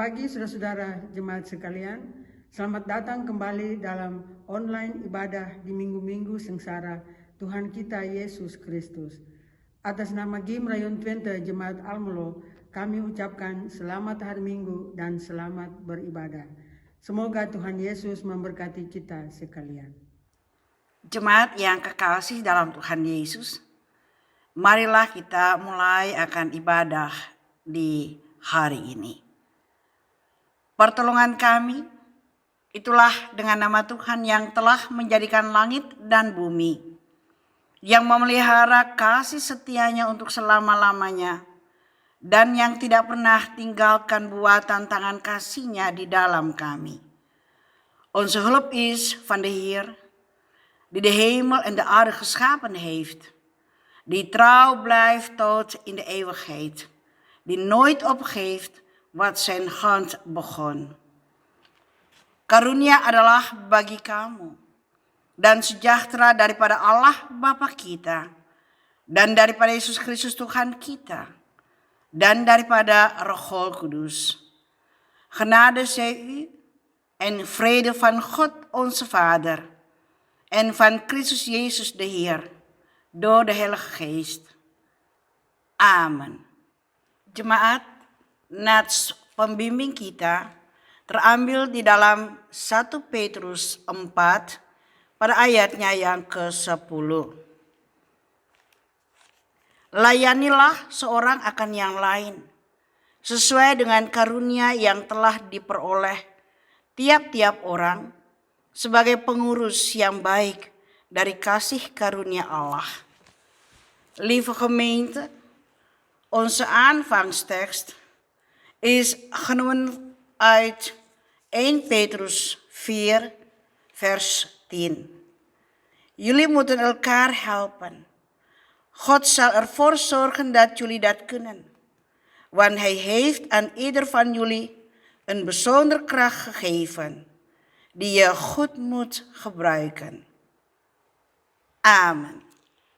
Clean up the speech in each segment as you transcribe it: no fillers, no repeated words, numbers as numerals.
pagi saudara-saudara jemaat sekalian. Selamat datang kembali dalam online ibadah di minggu-minggu sengsara Tuhan kita Yesus Kristus. Atas nama Gim Rayon Twente Jemaat Almelo, kami ucapkan selamat hari Minggu dan selamat beribadah. Semoga Tuhan Yesus memberkati kita sekalian. Jemaat yang kekasih dalam Tuhan Yesus, marilah kita mulai akan ibadah di hari ini. Pertolongan kami, itulah dengan nama Tuhan yang telah menjadikan langit dan bumi, yang memelihara kasih setianya untuk selama-lamanya, dan yang tidak pernah tinggalkan buatan tangan kasih-Nya di dalam kami. Onze hulp is van de Heer, die de hemel en de aarde geschapen heeft, die trouw blijft tot in de eeuwigheid, die nooit opgeeft wat zijn hand begon. Karunia adalah bagi kamu, dan sejahtera daripada Allah Bapa kita, dan daripada Yesus Kristus Tuhan kita, dan daripada Roh Kudus. Genade zij u en vrede van God onze Vader en van Christus Jezus de Heer, door de Heilige Geest. Amen. Jemaat, nats pembimbing kita terambil di dalam 1 Petrus 4 pada ayatnya yang ke-10. Layanilah seorang akan yang lain, sesuai dengan karunia yang telah diperoleh tiap-tiap orang sebagai pengurus yang baik dari kasih karunia Allah. Lieve gemeente, onze aanvangstekst is genomen uit 1 Petrus 4 vers 10. Jullie moeten elkaar helpen. God zal ervoor zorgen dat jullie dat kunnen. Want Hij heeft aan ieder van jullie een bijzondere kracht gegeven, die je goed moet gebruiken. Amen.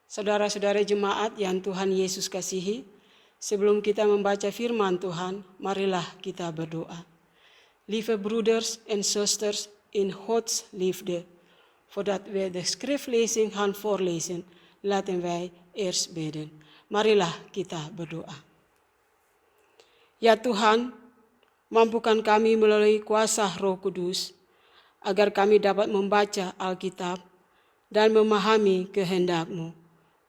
Saudara-saudara jemaat yang Tuhan Yesus kasihi, sebelum kita membaca firman Tuhan, marilah kita berdoa. Lieve broeders en zusters in Gods liefde, voordat we de schriftlezing gaan voorlezen, laten wij eerst bidden. Marilah kita berdoa. Ya Tuhan, mampukan kami melalui kuasa Roh Kudus, agar kami dapat membaca Alkitab dan memahami kehendak-Mu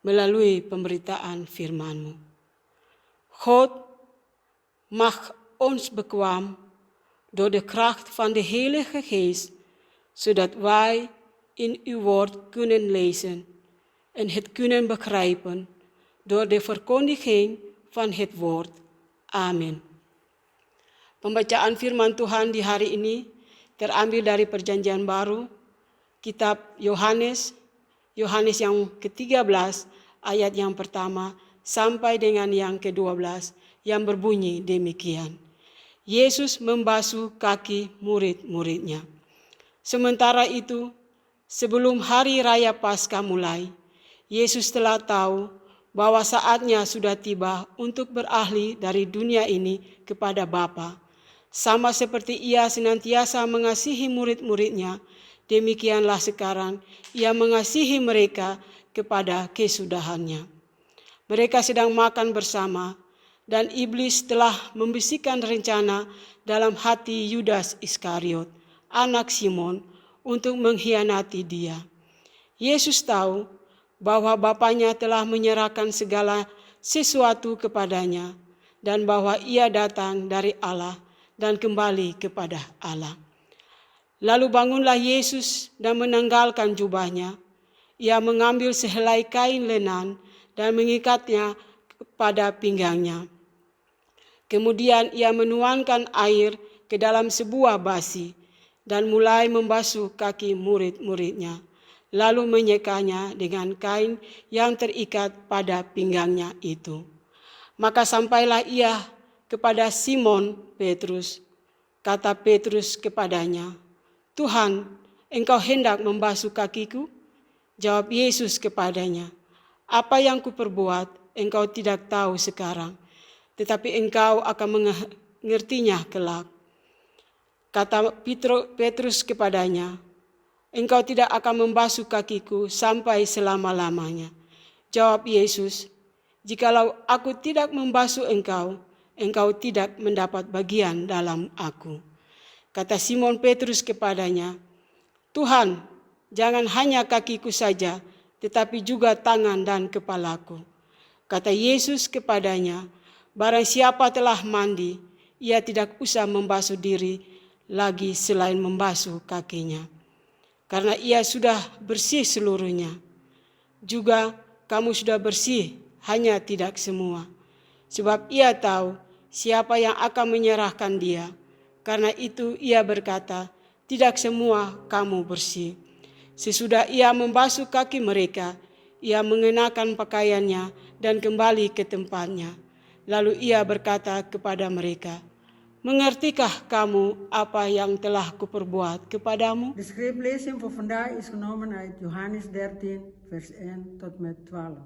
melalui pemberitaan firman-Mu. God mag ons bekwaam door de kracht van de Heilige Geest, zodat wij in uw woord kunnen lezen en het kunnen begrijpen door de verkondiging van het woord. Amin. Pembacaan firman Tuhan di hari ini terambil dari Perjanjian Baru, kitab Yohanes yang ke-13 ayat yang pertama sampai dengan yang ke-12 yang berbunyi demikian. Yesus membasuh kaki murid-muridnya. Sementara itu, sebelum hari raya Paskah mulai, Yesus telah tahu bahwa saatnya sudah tiba untuk beralih dari dunia ini kepada Bapa. Sama seperti Ia senantiasa mengasihi murid-muridnya, demikianlah sekarang Ia mengasihi mereka kepada kesudahannya. Mereka sedang makan bersama, dan iblis telah membisikkan rencana dalam hati Yudas Iskariot, anak Simon, untuk mengkhianati Dia. Yesus tahu bahwa Bapanya telah menyerahkan segala sesuatu kepadanya, dan bahwa Ia datang dari Allah dan kembali kepada Allah. Lalu bangunlah Yesus dan menanggalkan jubahnya. Ia mengambil sehelai kain lenan dan mengikatnya pada pinggangnya. Kemudian ia menuangkan air ke dalam sebuah basi dan mulai membasuh kaki murid-muridnya, lalu menyekanya dengan kain yang terikat pada pinggangnya itu. Maka sampailah ia kepada Simon Petrus. Kata Petrus kepadanya, "Tuhan, engkau hendak membasuh kakiku?" Jawab Yesus kepadanya, "Apa yang kuperbuat engkau tidak tahu sekarang, tetapi engkau akan mengertinya kelak." Kata Petrus kepadanya, "Engkau tidak akan membasuh kakiku sampai selama-lamanya." Jawab Yesus, "Jikalau aku tidak membasuh engkau, engkau tidak mendapat bagian dalam aku." Kata Simon Petrus kepadanya, "Tuhan, jangan hanya kakiku saja, tetapi juga tangan dan kepalaku." Kata Yesus kepadanya, "Barang siapa telah mandi, ia tidak usah membasuh diri lagi selain membasuh kakinya, karena ia sudah bersih seluruhnya. Juga kamu sudah bersih, hanya tidak semua. Sebab ia tahu siapa yang akan menyerahkan dia. Karena itu ia berkata, tidak semua kamu bersih." Sesudah ia membasuh kaki mereka, ia mengenakan pakaiannya dan kembali ke tempatnya. Lalu ia berkata kepada mereka, "Mengertikah kamu apa yang telah kuperbuat kepadamu?" De schriftlezen voor vandaag is genomen uit Johannes 13, vers 1 tot met 12.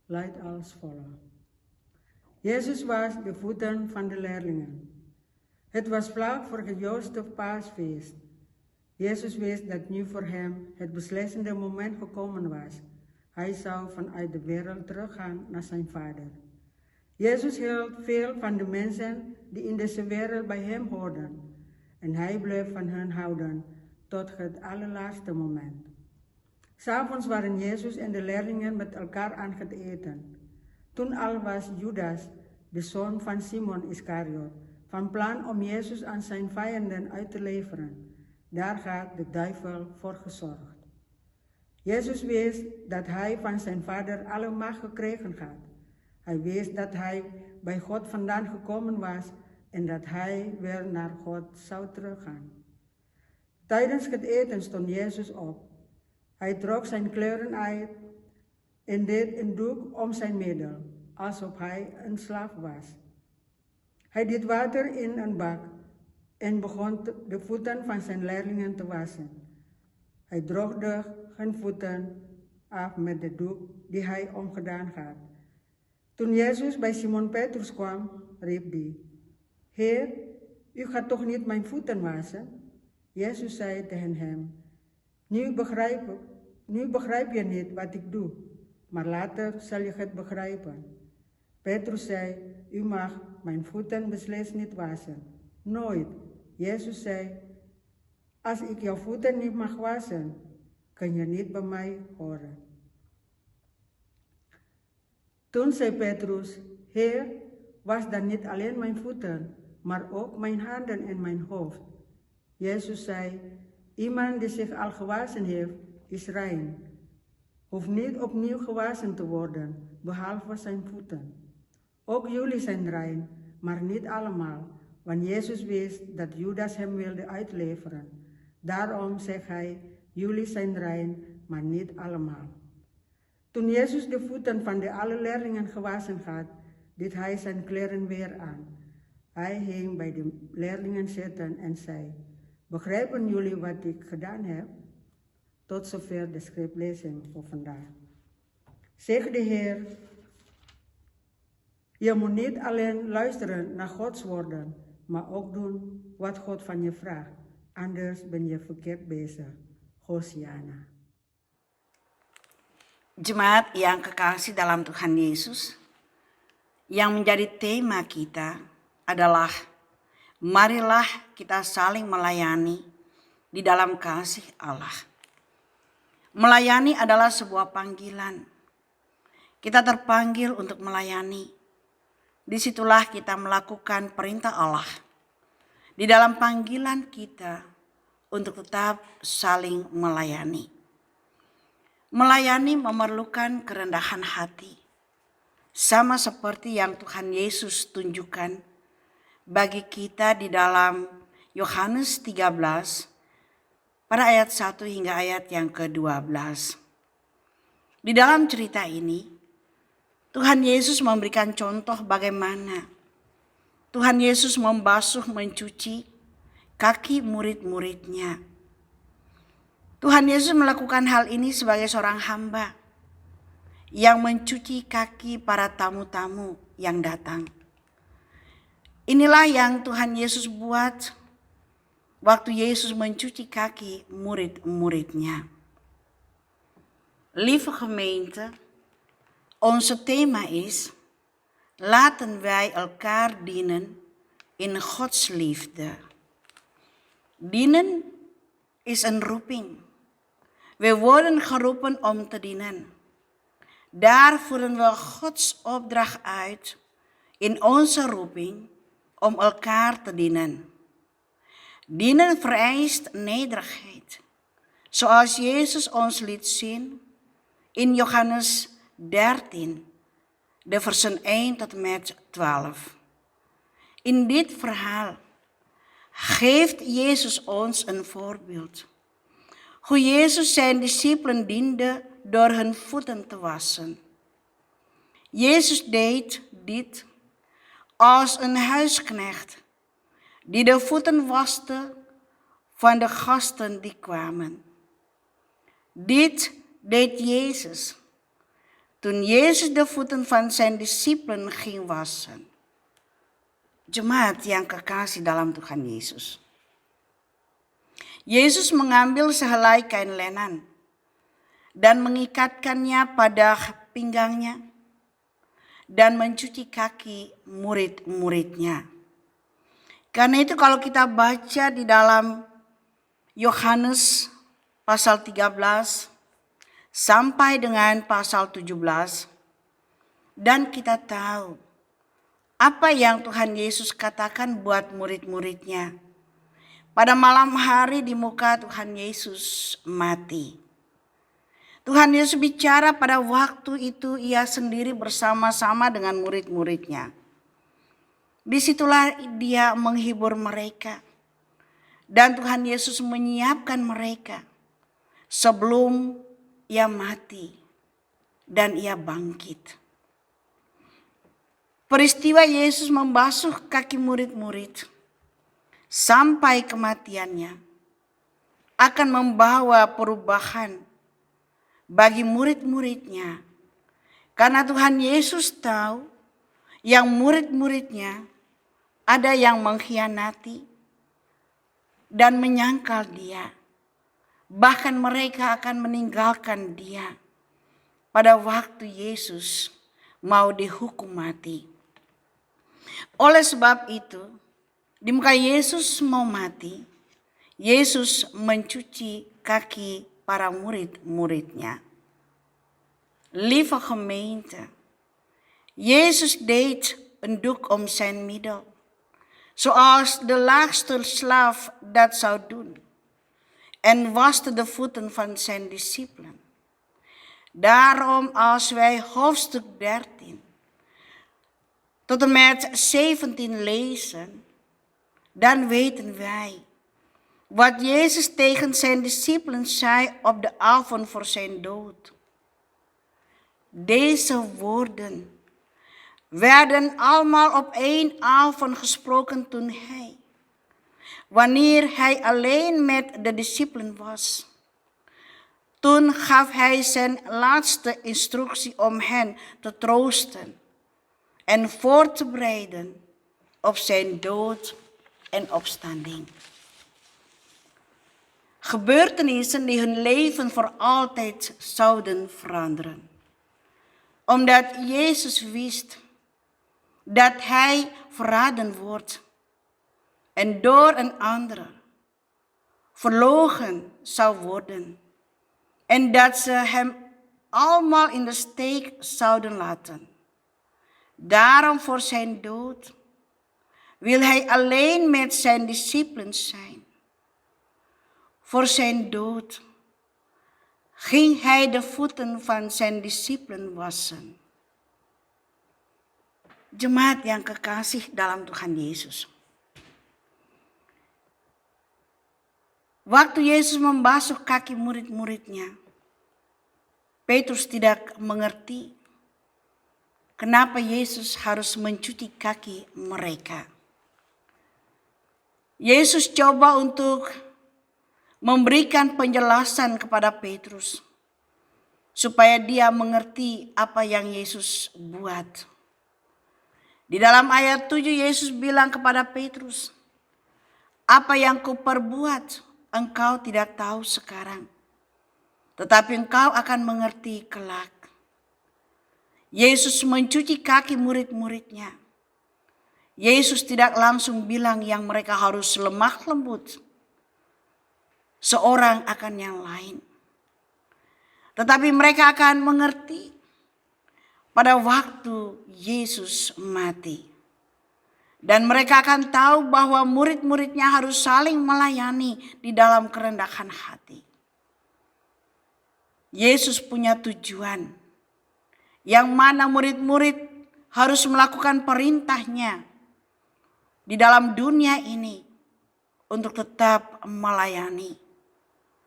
Luidt als volgt. Jezus was de voeten van de leerlingen. Het was vlak voor het Joodse paasfeest. Jezus wist dat nu voor hem het beslissende moment gekomen was. Hij zou vanuit de wereld teruggaan naar zijn Vader. Jezus hield veel van de mensen die in deze wereld bij hem hoorden. En hij bleef van hen houden tot het allerlaatste moment. 'S'avonds waren Jezus en de leerlingen met elkaar aan het eten. Toen al was Judas, de zoon van Simon Iscariot, van plan om Jezus aan zijn vijanden uit te leveren. Daar had de duivel voor gezorgd. Jezus wist dat hij van zijn Vader alle macht gekregen had. Hij wist dat hij bij God vandaan gekomen was en dat hij weer naar God zou teruggaan. Tijdens het eten stond Jezus op. Hij trok zijn kleren uit en deed een doek om zijn middel, alsof hij een slaaf was. Hij deed water in een bak en begon de voeten van zijn leerlingen te wassen. Hij droogde hun voeten af met de doek die hij omgedaan had. Toen Jezus bij Simon Petrus kwam, riep hij, "Heer, u gaat toch niet mijn voeten wassen?" Jezus zei tegen hem, nu begrijp je niet wat ik doe, maar later zal je het begrijpen." Petrus zei, "U mag mijn voeten beslist niet wassen." Nooit. Jezus zei, "Als ik jouw voeten niet mag wassen, kun je niet bij mij horen." Toen zei Petrus, "Heer, was dan niet alleen mijn voeten, maar ook mijn handen en mijn hoofd." Jezus zei, "Iemand die zich al gewassen heeft, is rein. Hoeft niet opnieuw gewassen te worden, behalve zijn voeten. Ook jullie zijn rein, maar niet allemaal, want Jezus wist dat Judas hem wilde uitleveren. Daarom zegt hij, jullie zijn rein, maar niet allemaal." Toen Jezus de voeten van de alle leerlingen gewassen had, deed hij zijn kleren weer aan. Hij ging bij de leerlingen zitten en zei, "Begrijpen jullie wat ik gedaan heb?" Tot zover de schriftlezing voor vandaag. Zegt de Heer, je moet niet alleen luisteren naar Gods woorden, maar ook doen wat God van je vraagt. Anders ben je verkeerd bezig. Hosiana. Jemaat yang kekasih dalam Tuhan Yesus, yang menjadi tema kita adalah marilah kita saling melayani di dalam kasih Allah. Melayani adalah sebuah panggilan. Kita terpanggil untuk melayani. Disitulah kita melakukan perintah Allah. Di dalam panggilan kita untuk tetap saling melayani. Melayani memerlukan kerendahan hati. Sama seperti yang Tuhan Yesus tunjukkan bagi kita di dalam Yohanes 13 pada ayat 1 hingga ayat yang ke-12. Di dalam cerita ini, Tuhan Yesus memberikan contoh bagaimana Tuhan Yesus membasuh, mencuci kaki murid-muridnya. Tuhan Yesus melakukan hal ini sebagai seorang hamba yang mencuci kaki para tamu-tamu yang datang. Inilah yang Tuhan Yesus buat waktu Yesus mencuci kaki murid-muridnya. Lieve gemeente, onze thema is: laten wij elkaar dienen in Gods liefde. Dienen is een roeping. We worden geroepen om te dienen. Daar voeren we Gods opdracht uit in onze roeping om elkaar te dienen. Dienen vereist nederigheid, zoals Jezus ons liet zien in Johannes 13, de versen 1 tot en met 12. In dit verhaal geeft Jezus ons een voorbeeld. Hoe Jezus zijn discipelen diende door hun voeten te wassen. Jezus deed dit als een huisknecht die de voeten waste van de gasten die kwamen. Dit deed Jezus toen Jezus de voeten van zijn discipelen ging wassen. Jemaat yang kekasih dalam Tuhan Yesus. Yesus mengambil sehelai kain lenan dan mengikatkannya pada pinggangnya dan mencuci kaki murid-muridnya. Karena itu kalau kita baca di dalam Yohanes pasal 13 sampai dengan pasal 17, dan kita tahu apa yang Tuhan Yesus katakan buat murid-muridnya. Pada malam hari di muka Tuhan Yesus mati. Tuhan Yesus bicara pada waktu itu ia sendiri bersama-sama dengan murid-muridnya. Disitulah dia menghibur mereka. Dan Tuhan Yesus menyiapkan mereka sebelum ia mati dan ia bangkit. Peristiwa Yesus membasuh kaki murid-murid sampai kematiannya akan membawa perubahan bagi murid-muridnya. Karena Tuhan Yesus tahu yang murid-muridnya ada yang mengkhianati dan menyangkal dia. Bahkan mereka akan meninggalkan dia pada waktu Yesus mau dihukum mati. Oleh sebab itu, di muka Yesus mau mati, Yesus mencuci kaki para murid-muridnya. Lieve gemeente, Jezus deed een doek om zijn middel, zoals de laagste slaaf dat zou doen, en waste de voeten van zijn discipelen. Daarom als wij hoofdstuk 13 tot en met 17 lezen, dan weten wij wat Jezus tegen zijn discipelen zei op de avond voor zijn dood. Deze woorden werden allemaal op één avond gesproken toen wanneer hij alleen met de discipelen was. Toen gaf hij zijn laatste instructie om hen te troosten en voor te bereiden op zijn dood en opstanding. Gebeurtenissen die hun leven voor altijd zouden veranderen. Omdat Jezus wist dat hij verraden wordt en door een ander verloochen zou worden. En dat ze hem allemaal in de steek zouden laten. Daarom voor zijn dood wil hij alleen met zijn discipelen zijn. Voor zijn dood ging hij de voeten van zijn discipelen wassen. Jemaat yang kekasih dalam Tuhan Yesus. Waktu Yesus membasuh kaki murid-muridnya, Petrus tidak mengerti kenapa Yesus harus mencuci kaki mereka. Yesus coba untuk memberikan penjelasan kepada Petrus supaya dia mengerti apa yang Yesus buat. Di dalam ayat 7 Yesus bilang kepada Petrus, Apa yang kuperbuat engkau tidak tahu sekarang, tetapi engkau akan mengerti kelak. Yesus mencuci kaki murid-muridnya. Yesus tidak langsung bilang yang mereka harus lemah lembut seorang akan yang lain. Tetapi mereka akan mengerti pada waktu Yesus mati. Dan mereka akan tahu bahwa murid-muridnya harus saling melayani di dalam kerendahan hati. Yesus punya tujuan yang mana murid-murid harus melakukan perintahnya di dalam dunia ini untuk tetap melayani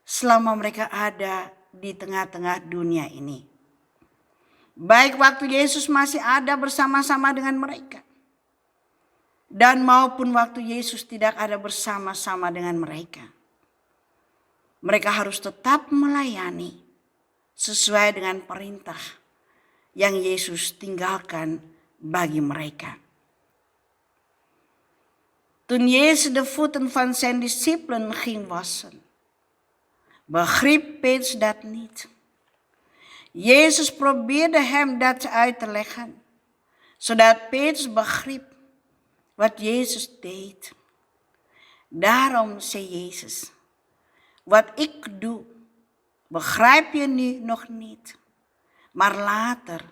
selama mereka ada di tengah-tengah dunia ini. Baik waktu Yesus masih ada bersama-sama dengan mereka, dan maupun waktu Yesus tidak ada bersama-sama dengan mereka. Mereka harus tetap melayani sesuai dengan perintah yang Yesus tinggalkan bagi mereka. Toen Jezus de voeten van zijn discipelen ging wassen, begreep Petrus dat niet. Jezus probeerde hem dat uit te leggen, zodat Petrus begreep wat Jezus deed. Daarom zei Jezus, wat ik doe, begrijp je nu nog niet, maar later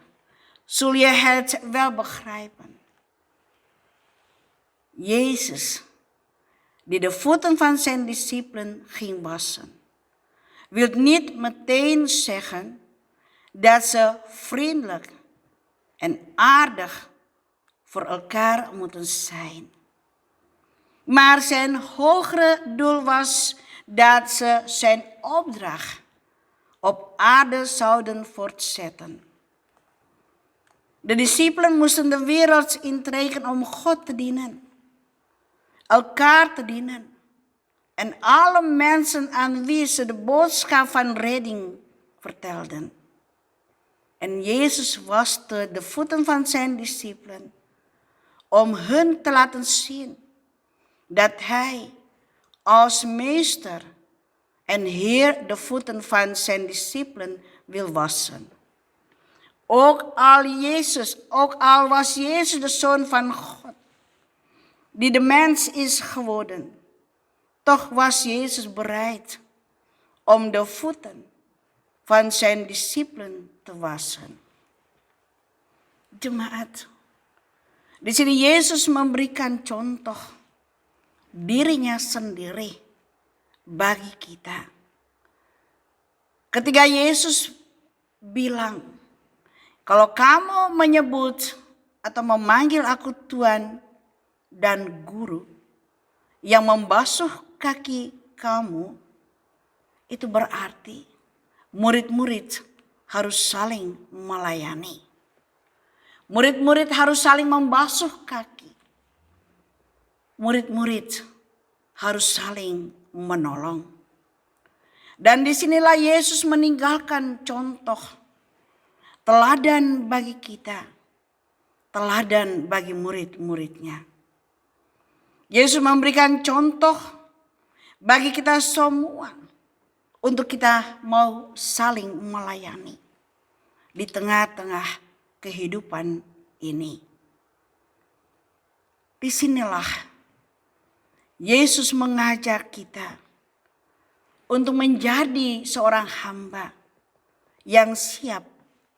zul je het wel begrijpen. Jezus, die de voeten van zijn discipelen ging wassen, wil niet meteen zeggen dat ze vriendelijk en aardig voor elkaar moeten zijn. Maar zijn hogere doel was dat ze zijn opdracht op aarde zouden voortzetten. De discipelen moesten de wereld intrekken om God te dienen, elkaar te dienen en alle mensen aan wie ze de boodschap van redding vertelden. En Jezus waste de voeten van zijn discipelen om hun te laten zien dat hij als meester en Heer de voeten van zijn discipelen wil wassen. Ook al was Jezus de Zoon van God, die de mens is geworden, toch was Jezus bereid om de voeten van zijn discipelen te wassen. Jemaat, di sini Yesus memberikan contoh dirinya sendiri bagi kita. Ketika Yesus bilang, kalau kamu menyebut atau memanggil aku Tuhan dan Guru yang membasuh kaki kamu, itu berarti murid-murid harus saling melayani. Murid-murid harus saling membasuh kaki. Murid-murid harus saling menolong. Dan disinilah Yesus meninggalkan contoh teladan bagi kita, teladan bagi murid-muridnya. Yesus memberikan contoh bagi kita semua untuk kita mau saling melayani di tengah-tengah kehidupan ini. Disinilah Yesus mengajak kita untuk menjadi seorang hamba yang siap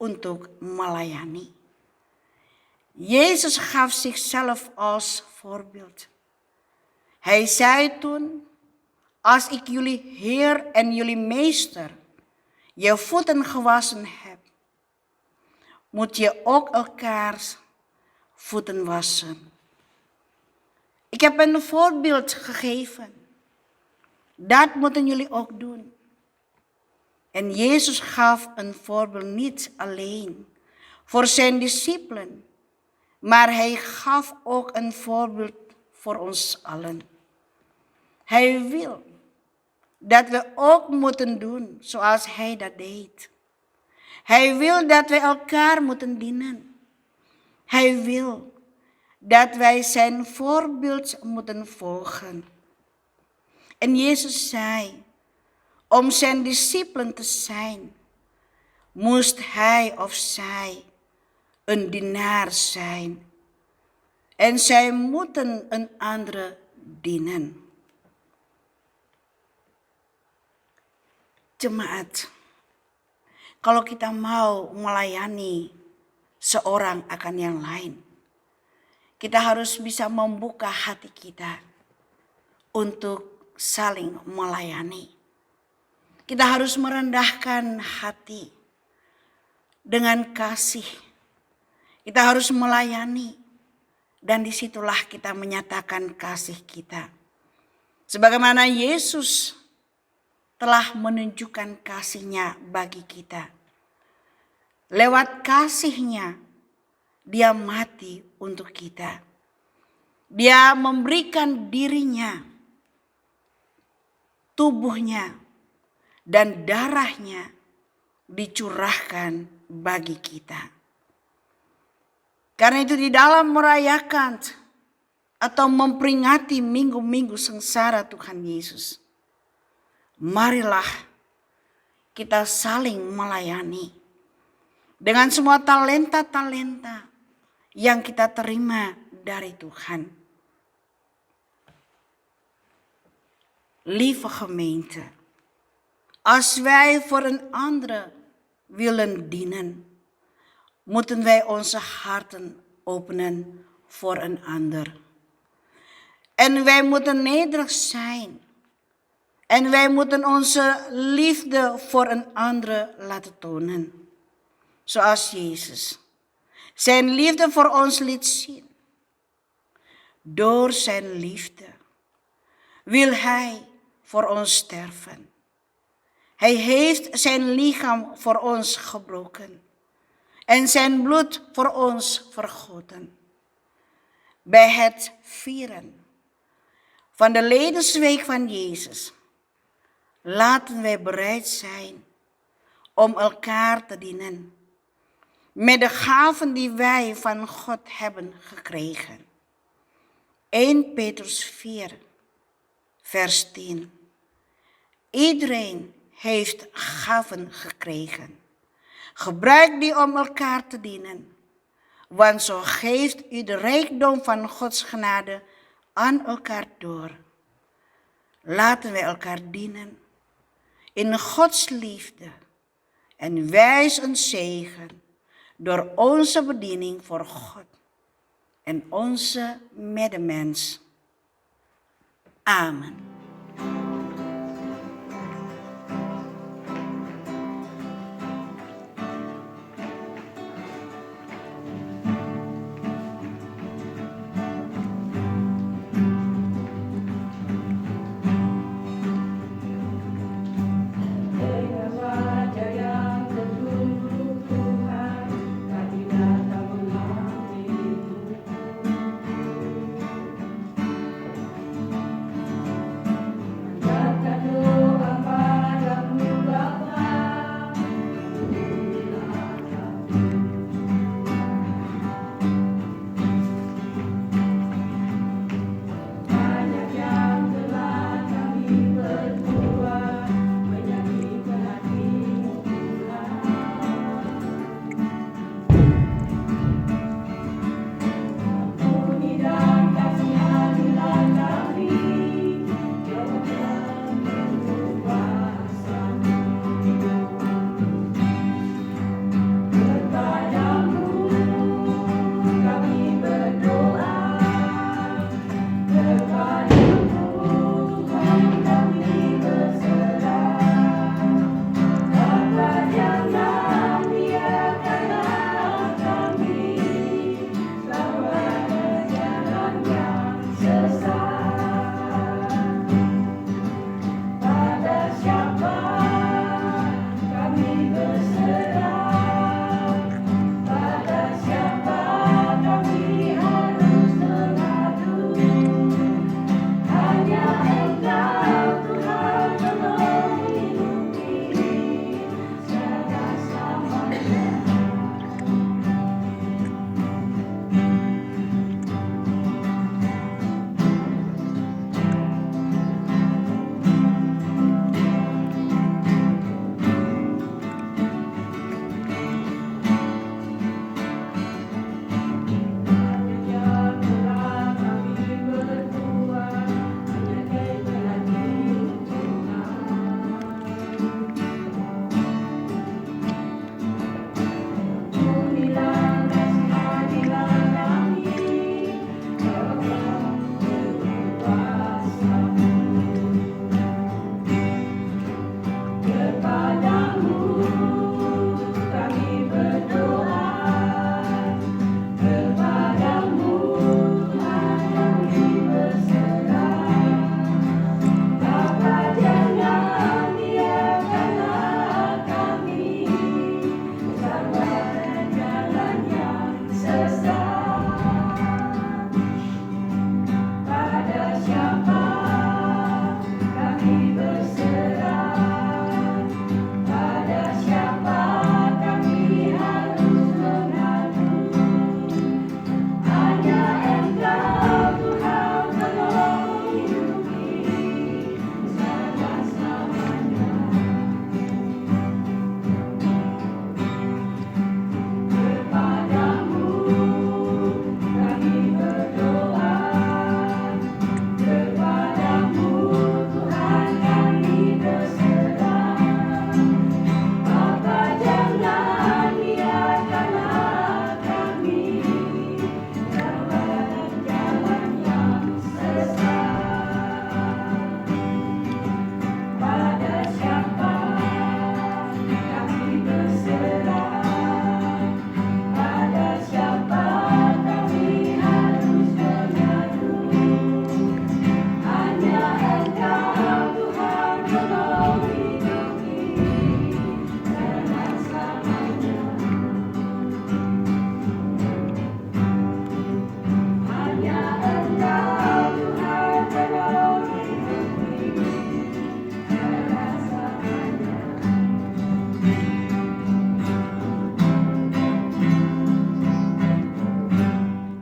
untuk melayani. Jezus gaf zichzelf als voorbeeld. Hij zei toen, als ik jullie Heer en jullie Meester je voeten gewassen heb, moet je ook elkaars voeten wassen. Ik heb een voorbeeld gegeven. Dat moeten jullie ook doen. En Jezus gaf een voorbeeld niet alleen voor zijn discipelen, maar hij gaf ook een voorbeeld voor ons allen. Hij wil dat we ook moeten doen zoals hij dat deed. Hij wil dat wij elkaar moeten dienen. Hij wil dat wij zijn voorbeeld moeten volgen. En Jezus zei, om zijn discipelen te zijn, moest hij of zij een dienaar zijn. En zij moeten een andere dienen. Jemaat, kalau kita mau melayani seorang akan yang lain, kita harus bisa membuka hati kita untuk saling melayani. Kita harus merendahkan hati dengan kasih. Kita harus melayani, dan disitulah kita menyatakan kasih kita. Sebagaimana Yesus telah menunjukkan kasih-Nya bagi kita. Lewat kasih-Nya, Dia mati untuk kita. Dia memberikan dirinya, tubuhnya, dan darahnya dicurahkan bagi kita. Karena itu di dalam merayakan atau memperingati minggu-minggu sengsara Tuhan Yesus, marilah kita saling melayani dengan semua talenta-talenta yang kita terima dari Tuhan. Lieve gemeente, als wij voor een ander willen dienen, moeten wij onze harten openen voor een ander. En wij moeten nederig zijn. En wij moeten onze liefde voor een ander laten tonen. Zoals Jezus zijn liefde voor ons liet zien. Door zijn liefde wil hij voor ons sterven. Hij heeft zijn lichaam voor ons gebroken en zijn bloed voor ons vergoten. Bij het vieren van de Lijdensweek van Jezus laten wij bereid zijn om elkaar te dienen met de gaven die wij van God hebben gekregen. 1 Petrus 4, vers 10. Iedereen heeft gaven gekregen. Gebruik die om elkaar te dienen, want zo geeft u de rijkdom van Gods genade aan elkaar door. Laten wij elkaar dienen in Gods liefde en wijs een zegen door onze bediening voor God en onze medemens. Amen.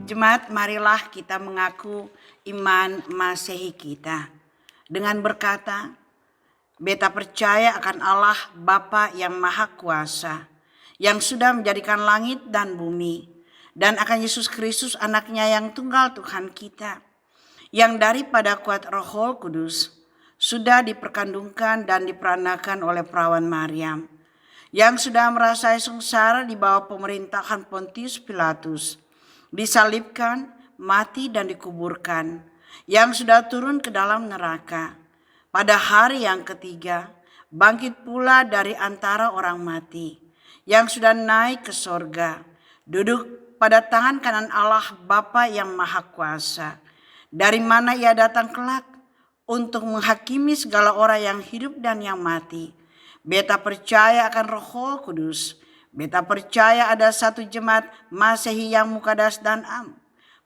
Jemaat, marilah kita mengaku iman Masehi kita dengan berkata, beta percaya akan Allah Bapa yang Maha Kuasa, yang sudah menjadikan langit dan bumi, dan akan Yesus Kristus anaknya yang tunggal Tuhan kita, yang daripada kuat Roh Kudus sudah diperkandungkan dan diperanakan oleh perawan Maryam, yang sudah merasai sengsara di bawah pemerintahan Pontius Pilatus, disalibkan, mati dan dikuburkan, yang sudah turun ke dalam neraka, pada hari yang ketiga bangkit pula dari antara orang mati, yang sudah naik ke sorga, duduk pada tangan kanan Allah Bapa yang Maha Kuasa, dari mana ia datang kelak untuk menghakimi segala orang yang hidup dan yang mati. Beta percaya akan Roh Kudus. Beta percaya ada satu jemaat Masehi yang mukadas dan am,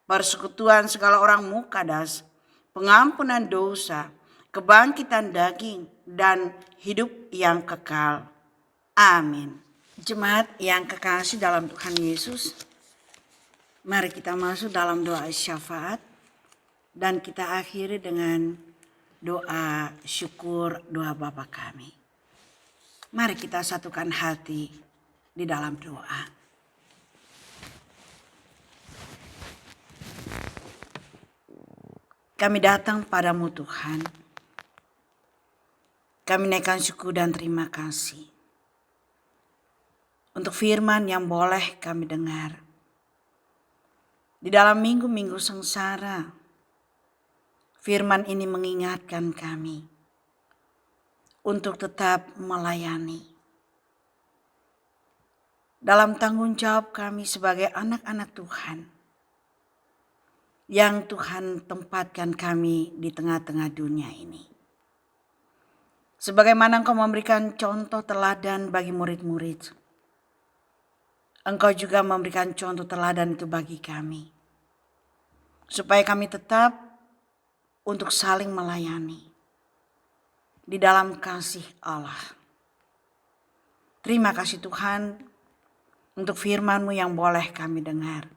persekutuan segala orang mukadas, pengampunan dosa, kebangkitan daging, dan hidup yang kekal. Amin. Jemaat yang kekasih dalam Tuhan Yesus, mari kita masuk dalam doa syafaat dan kita akhiri dengan doa syukur, doa Bapa kami. Mari kita satukan hati di dalam doa. Kami datang padamu Tuhan. Kami naikkan syukur dan terima kasih untuk firman yang boleh kami dengar. Di dalam minggu-minggu sengsara, firman ini mengingatkan kami untuk tetap melayani. Dalam tanggung jawab kami sebagai anak-anak Tuhan, yang Tuhan tempatkan kami di tengah-tengah dunia ini. Sebagaimana Engkau memberikan contoh teladan bagi murid-murid, Engkau juga memberikan contoh teladan itu bagi kami. Supaya kami tetap untuk saling melayani di dalam kasih Allah. Terima kasih Tuhan untuk firman-Mu yang boleh kami dengar.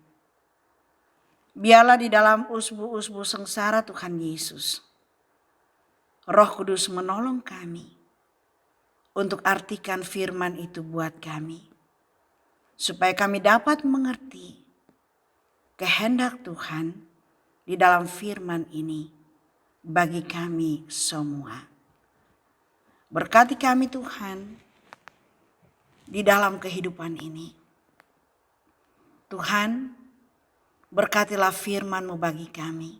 Biarlah di dalam usbu-usbu sengsara Tuhan Yesus, Roh Kudus menolong kami untuk artikan firman itu buat kami, supaya kami dapat mengerti kehendak Tuhan di dalam firman ini bagi kami semua. Berkati kami Tuhan di dalam kehidupan ini. Tuhan, berkatilah firman-Mu bagi kami.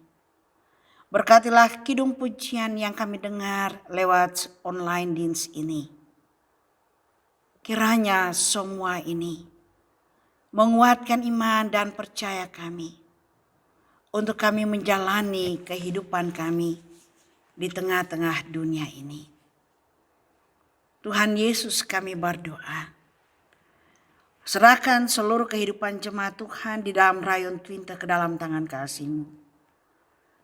Berkatilah kidung pujian yang kami dengar lewat online dins ini. Kiranya semua ini menguatkan iman dan percaya kami untuk kami menjalani kehidupan kami di tengah-tengah dunia ini. Tuhan Yesus, kami berdoa. Serahkan seluruh kehidupan jemaat Tuhan di dalam rayon Twinta ke dalam tangan kasih-Mu.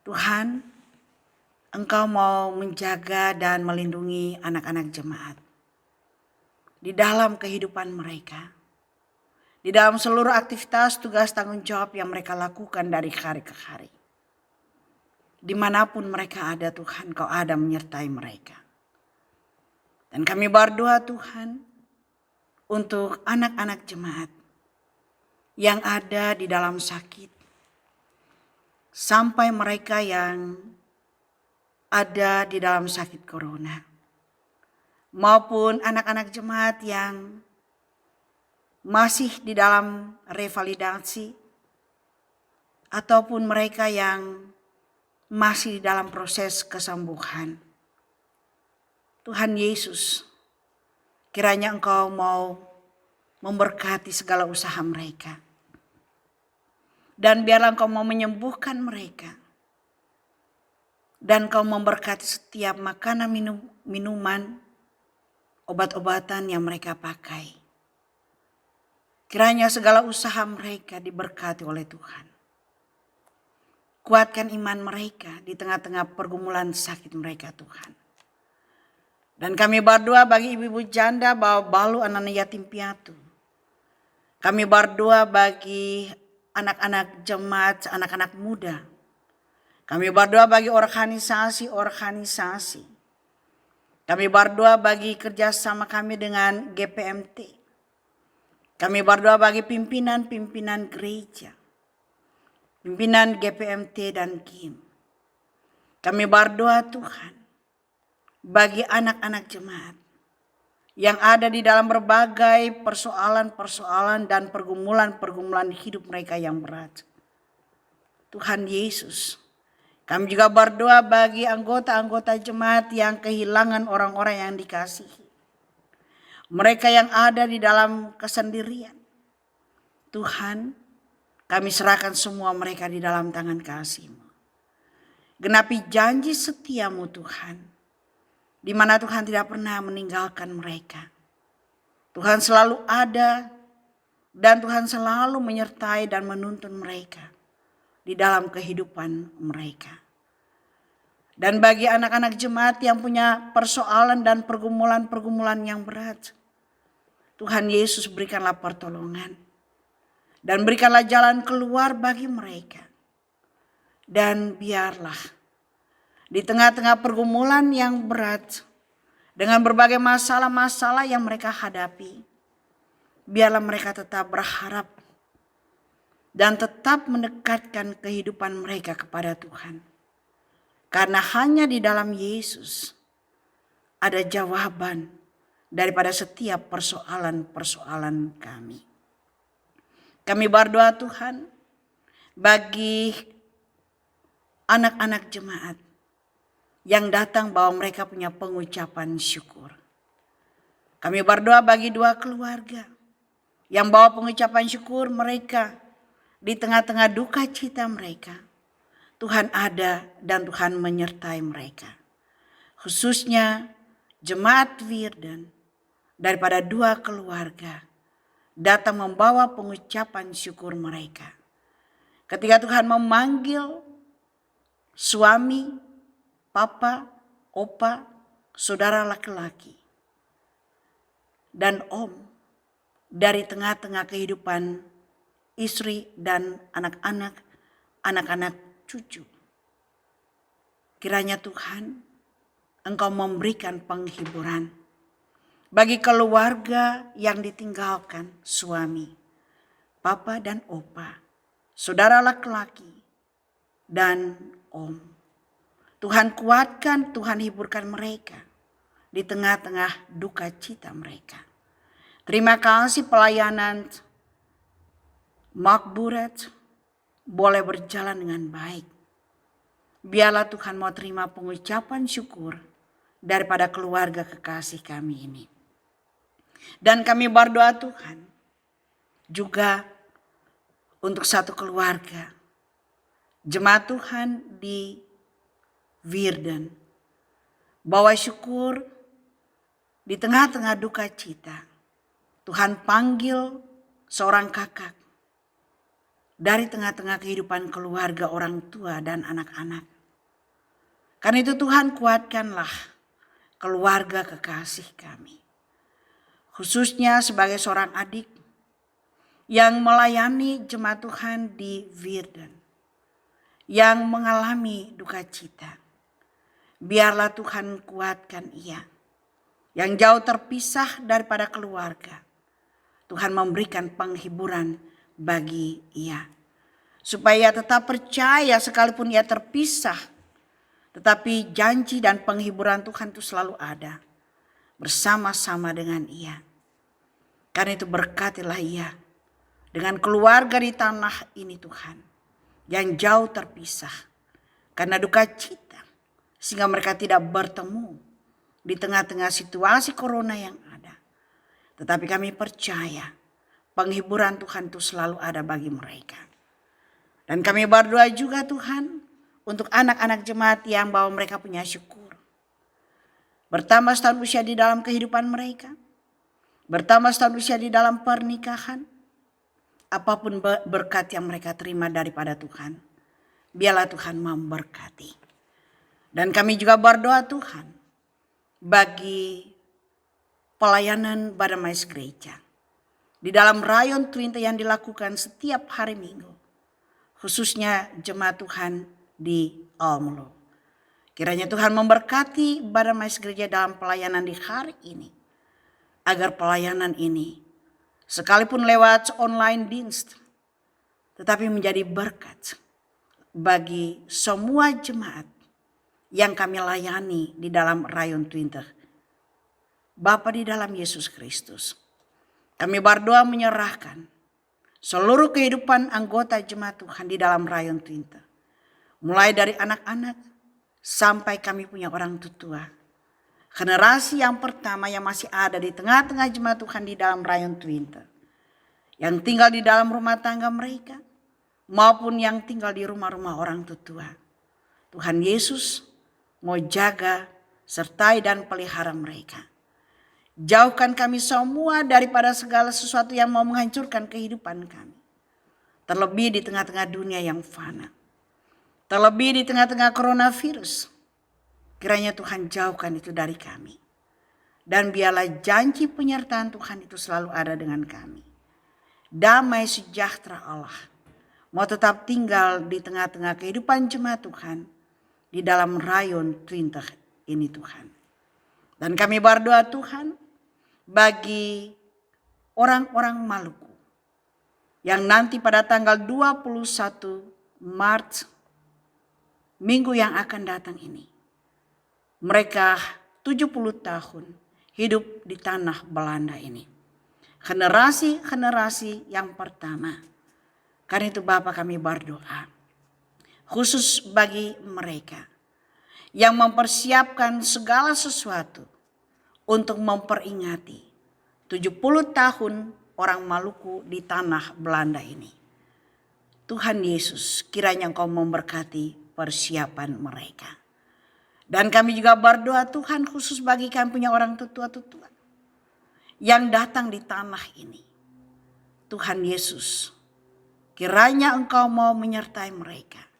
Tuhan, Engkau mau menjaga dan melindungi anak-anak jemaat di dalam kehidupan mereka, di dalam seluruh aktivitas tugas tanggung jawab yang mereka lakukan dari hari ke hari. Dimanapun mereka ada Tuhan, Kau ada menyertai mereka. Dan kami berdoa Tuhan untuk anak-anak jemaat yang ada di dalam sakit, sampai mereka yang ada di dalam sakit corona, maupun anak-anak jemaat yang masih di dalam revalidasi, ataupun mereka yang masih di dalam proses kesembuhan. Tuhan Yesus, kiranya Engkau mau memberkati segala usaha mereka. Dan biarlah Engkau mau menyembuhkan mereka. Dan Engkau memberkati setiap makanan, minuman, obat-obatan yang mereka pakai. Kiranya segala usaha mereka diberkati oleh Tuhan. Kuatkan iman mereka di tengah-tengah pergumulan sakit mereka Tuhan. Dan kami berdoa bagi ibu-ibu janda bawa balu anak yatim piatu. Kami berdoa bagi anak-anak jemaat, anak-anak muda. Kami berdoa bagi organisasi-organisasi. Kami berdoa bagi kerjasama kami dengan GPMT. Kami berdoa bagi pimpinan-pimpinan gereja, pimpinan GPMT dan GIM. Kami berdoa Tuhan bagi anak-anak jemaat yang ada di dalam berbagai persoalan-persoalan dan pergumulan-pergumulan hidup mereka yang berat. Tuhan Yesus, kami juga berdoa bagi anggota-anggota jemaat yang kehilangan orang-orang yang dikasihi. Mereka yang ada di dalam kesendirian. Tuhan, kami serahkan semua mereka di dalam tangan kasih-Mu. Genapi janji setia-Mu Tuhan, di mana Tuhan tidak pernah meninggalkan mereka. Tuhan selalu ada dan Tuhan selalu menyertai dan menuntun mereka di dalam kehidupan mereka. Dan bagi anak-anak jemaat yang punya persoalan dan pergumulan-pergumulan yang berat, Tuhan Yesus berikanlah pertolongan dan berikanlah jalan keluar bagi mereka. Dan biarlah di tengah-tengah pergumulan yang berat dengan berbagai masalah-masalah yang mereka hadapi, biarlah mereka tetap berharap dan tetap mendekatkan kehidupan mereka kepada Tuhan. Karena hanya di dalam Yesus ada jawaban daripada setiap persoalan-persoalan kami. Kami berdoa Tuhan bagi anak-anak jemaat yang datang bahwa mereka punya pengucapan syukur. Kami berdoa bagi dua keluarga yang bawa pengucapan syukur mereka di tengah-tengah duka cita mereka. Tuhan ada dan Tuhan menyertai mereka. Khususnya jemaat Virden daripada dua keluarga datang membawa pengucapan syukur mereka. Ketika Tuhan memanggil suami, papa, opa, saudara laki-laki, dan om dari tengah-tengah kehidupan istri dan anak-anak, anak-anak cucu. Kiranya Tuhan, Engkau memberikan penghiburan bagi keluarga yang ditinggalkan suami, papa dan opa, saudara laki-laki, dan om. Tuhan kuatkan, Tuhan hiburkan mereka di tengah-tengah duka cita mereka. Terima kasih pelayanan makburat boleh berjalan dengan baik. Biarlah Tuhan mau terima pengucapan syukur daripada keluarga kekasih kami ini. Dan kami berdoa Tuhan juga untuk satu keluarga, jemaat Tuhan di Virden, bawa syukur di tengah-tengah duka cita. Tuhan panggil seorang kakak dari tengah-tengah kehidupan keluarga orang tua dan anak-anak. Karena itu Tuhan kuatkanlah keluarga kekasih kami. Khususnya sebagai seorang adik yang melayani jemaat Tuhan di Virden, yang mengalami duka cita. Biarlah Tuhan kuatkan ia, yang jauh terpisah daripada keluarga. Tuhan memberikan penghiburan bagi ia, supaya ia tetap percaya sekalipun ia terpisah, tetapi janji dan penghiburan Tuhan itu selalu ada bersama-sama dengan ia. Karena itu berkatilah ia dengan keluarga di tanah ini Tuhan, yang jauh terpisah karena duka cita, sehingga mereka tidak bertemu di tengah-tengah situasi corona yang ada. Tetapi kami percaya penghiburan Tuhan itu selalu ada bagi mereka. Dan kami berdoa juga Tuhan untuk anak-anak jemaat yang bahwa mereka punya syukur. Bertambah setahun usia di dalam kehidupan mereka. Bertambah setahun usia di dalam pernikahan. Apapun berkat yang mereka terima daripada Tuhan, biarlah Tuhan memberkati. Dan kami juga berdoa Tuhan bagi pelayanan Badan Mais Gereja di dalam rayon Twinte yang dilakukan setiap hari Minggu. khususnya jemaat Tuhan di Almelo. Kiranya Tuhan memberkati Badan Majelis Gereja dalam pelayanan di hari ini, agar pelayanan ini sekalipun lewat online dienst, tetapi menjadi berkat bagi semua jemaat yang kami layani di dalam Rayon Twinter. Bapa di dalam Yesus Kristus, kami berdoa menyerahkan seluruh kehidupan anggota jemaat Tuhan di dalam Rayon Twinter. Mulai dari anak-anak sampai kami punya orang tua. Generasi yang pertama yang masih ada di tengah-tengah jemaat Tuhan di dalam Rayon Twinter. Yang tinggal di dalam rumah tangga mereka maupun yang tinggal di rumah-rumah orang tua. Tuhan Yesus mau jaga, sertai dan pelihara mereka. Jauhkan kami semua daripada segala sesuatu yang mau menghancurkan kehidupan kami. Terlebih di tengah-tengah dunia yang fana. Terlebih di tengah-tengah coronavirus. Kiranya Tuhan jauhkan itu dari kami. Dan biarlah janji penyertaan Tuhan itu selalu ada dengan kami. Damai sejahtera Allah mau tetap tinggal di tengah-tengah kehidupan jemaat Tuhan di dalam Rayon Twinter ini Tuhan. Dan kami berdoa Tuhan bagi orang-orang Maluku yang nanti pada tanggal 21 Maret minggu yang akan datang ini. Mereka 70 tahun hidup di tanah Belanda ini. Generasi-generasi yang pertama. Karena itu Bapa kami berdoa khusus bagi mereka yang mempersiapkan segala sesuatu untuk memperingati 70 tahun orang Maluku di tanah Belanda ini. Tuhan Yesus, kiranya Engkau memberkati persiapan mereka. Dan kami juga berdoa Tuhan khusus bagi kami punya orang tua-tua yang datang di tanah ini. Tuhan Yesus, kiranya Engkau mau menyertai mereka.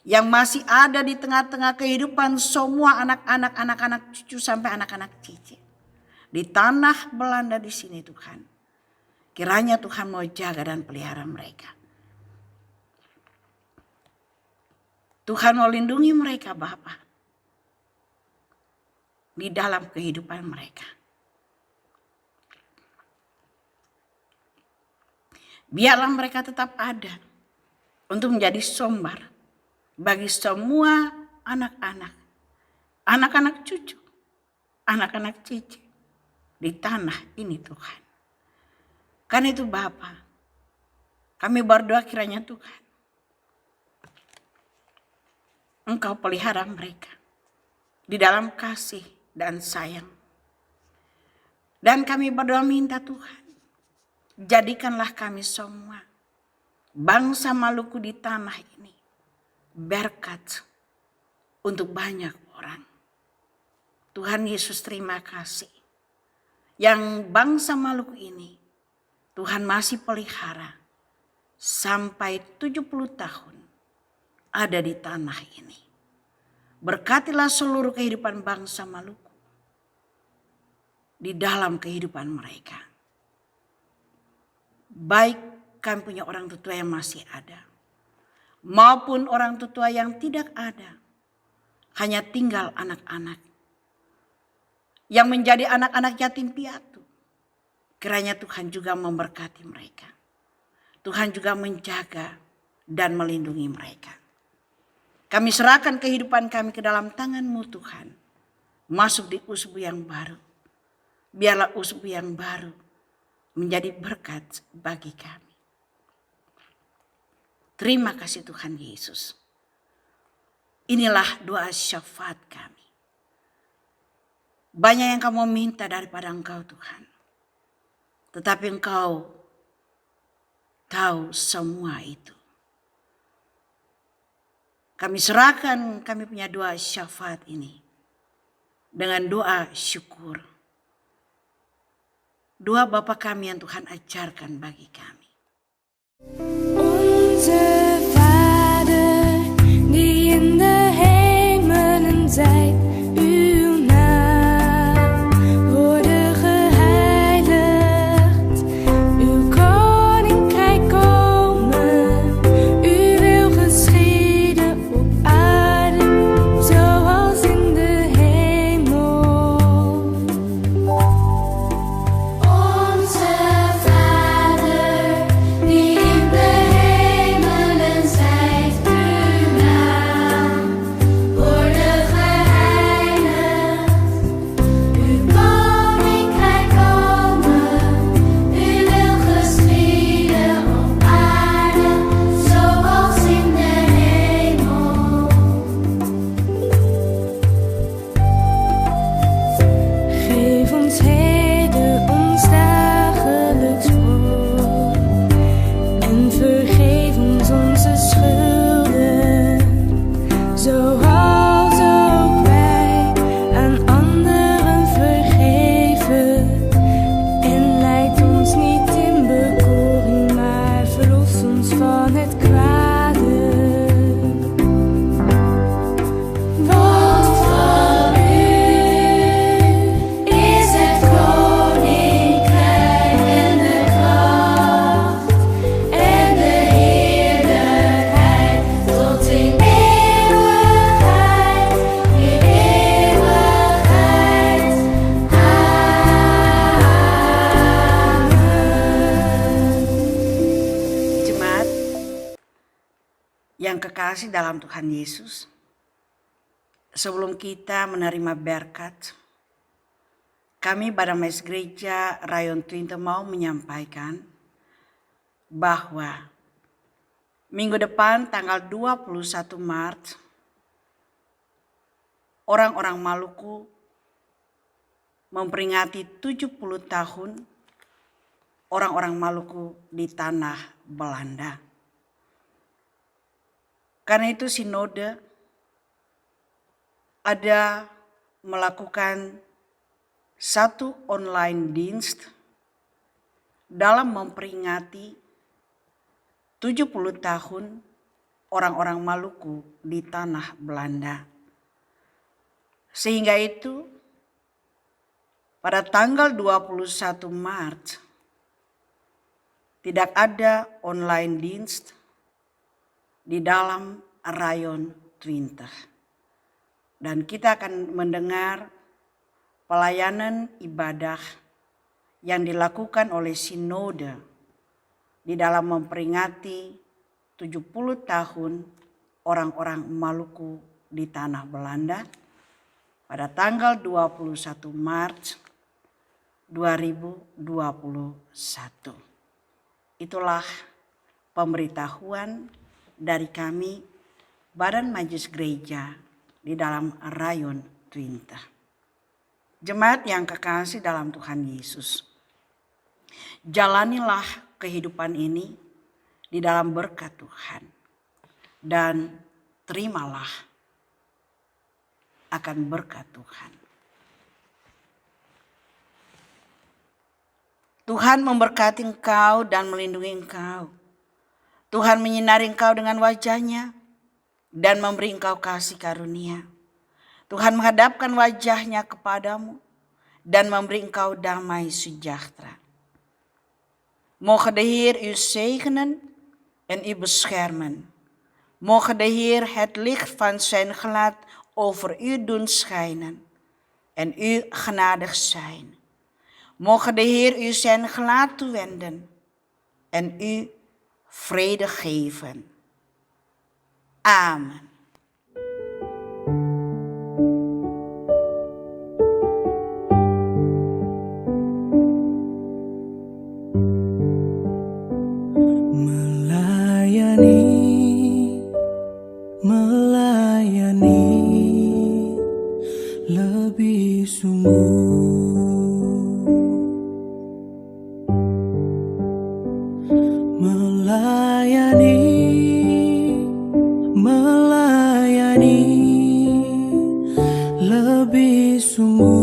Yang masih ada di tengah-tengah kehidupan semua anak-anak cucu sampai anak-anak cici. Di tanah Belanda di sini Tuhan. Kiranya Tuhan mau jaga dan pelihara mereka. Tuhan mau lindungi mereka Bapa. Di dalam kehidupan mereka. Biarlah mereka tetap ada untuk menjadi sumber bagi semua anak-anak, anak-anak cucu, anak-anak cici di tanah ini Tuhan. Karena itu Bapa, kami berdoa kiranya Tuhan, Engkau pelihara mereka di dalam kasih dan sayang. Dan kami berdoa minta Tuhan, jadikanlah kami semua bangsa Maluku di tanah ini berkat untuk banyak orang. Tuhan Yesus terima kasih. Yang bangsa Maluku ini Tuhan masih pelihara sampai 70 tahun ada di tanah ini. Berkatilah seluruh kehidupan bangsa Maluku di dalam kehidupan mereka. Baik kami punya orang tua yang masih ada maupun orang tua yang tidak ada, hanya tinggal anak-anak yang menjadi anak-anak yatim piatu. Kiranya Tuhan juga memberkati mereka. Tuhan juga menjaga dan melindungi mereka. Kami serahkan kehidupan kami ke dalam tangan-Mu Tuhan. Masuk di usbu yang baru. Biarlah usbu yang baru menjadi berkat bagi kami. Terima kasih Tuhan Yesus. Inilah doa syafaat kami. Banyak yang kamu minta daripada Engkau Tuhan. Tetapi Engkau tahu semua itu. Kami serahkan kami punya doa syafaat ini. Dengan doa syukur. Doa Bapa kami yang Tuhan ajarkan bagi kami. Onze Vader, die in de hemelen zijt, uw naam worden geheiligd, uw koninkrijk komen, uw kekasih dalam Tuhan Yesus, sebelum kita menerima berkat, kami Badan Majelis Gereja Rayon Twinte mau menyampaikan bahwa minggu depan tanggal 21 Maret, orang-orang Maluku memperingati 70 tahun orang-orang Maluku di tanah Belanda. Karena itu sinode ada melakukan satu online dienst dalam memperingati 70 tahun orang-orang Maluku di tanah Belanda. Sehingga itu pada tanggal 21 Maret tidak ada online dienst di dalam Rayon Twinte. Dan kita akan mendengar pelayanan ibadah yang dilakukan oleh sinode di dalam memperingati 70 tahun orang-orang Maluku di tanah Belanda pada tanggal 21 Maret 2021. Itulah pemberitahuan dari kami Badan Majelis Gereja di dalam Rayon Twinte. Jemaat yang kekasih dalam Tuhan Yesus, jalanilah kehidupan ini di dalam berkat Tuhan dan terimalah akan berkat Tuhan. Tuhan memberkati engkau dan melindungi engkau. Tuhan menyinari engkau dengan wajah-Nya dan memberi engkau kasih karunia. Tuhan menghadapkan wajah-Nya kepadamu dan memberi engkau damai sejahtera. Mogen de Heer u zegenen en u beschermen. Mogen de Heer het licht van zijn gelaat over u doen schijnen en u genadig zijn. Mogen de Heer u zijn gelaat toewenden en u vrede geven. Amen. Melayani lebih sungguh. Melayani lebih sungguh.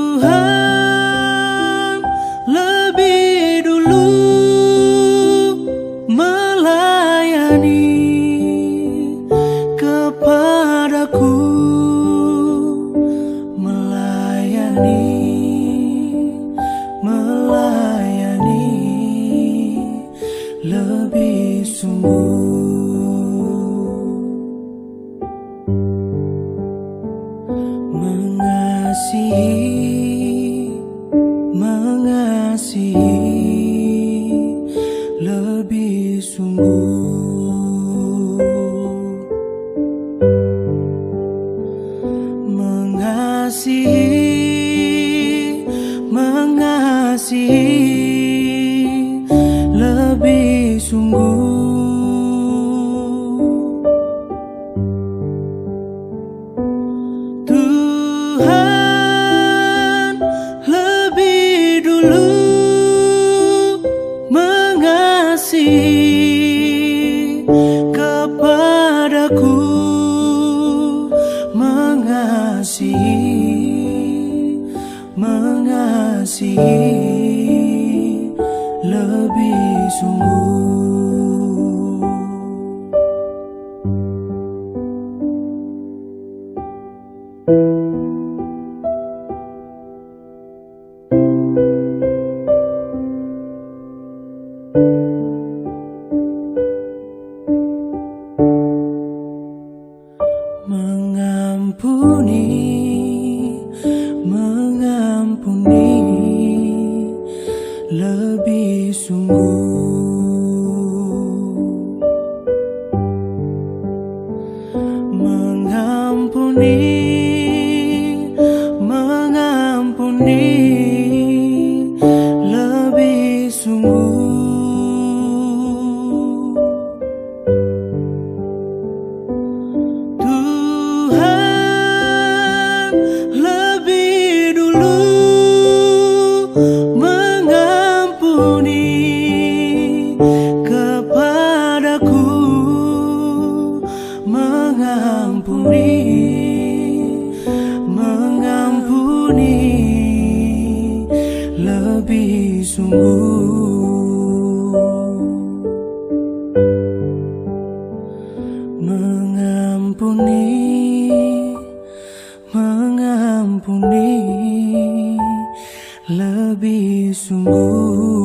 Tuhan lebih dulu melayani kepadaku, melayani lebih sungguh. Mengasihi lebih sungguh. Mengasihi lebih sungguh. Tuhan lebih dulu lebih sungguh. Mengampuni lebih sungguh. Tuhan lebih dulu mengampuni kepadaku, mengampuni lebih sungguh. Mengampuni lebih sungguh.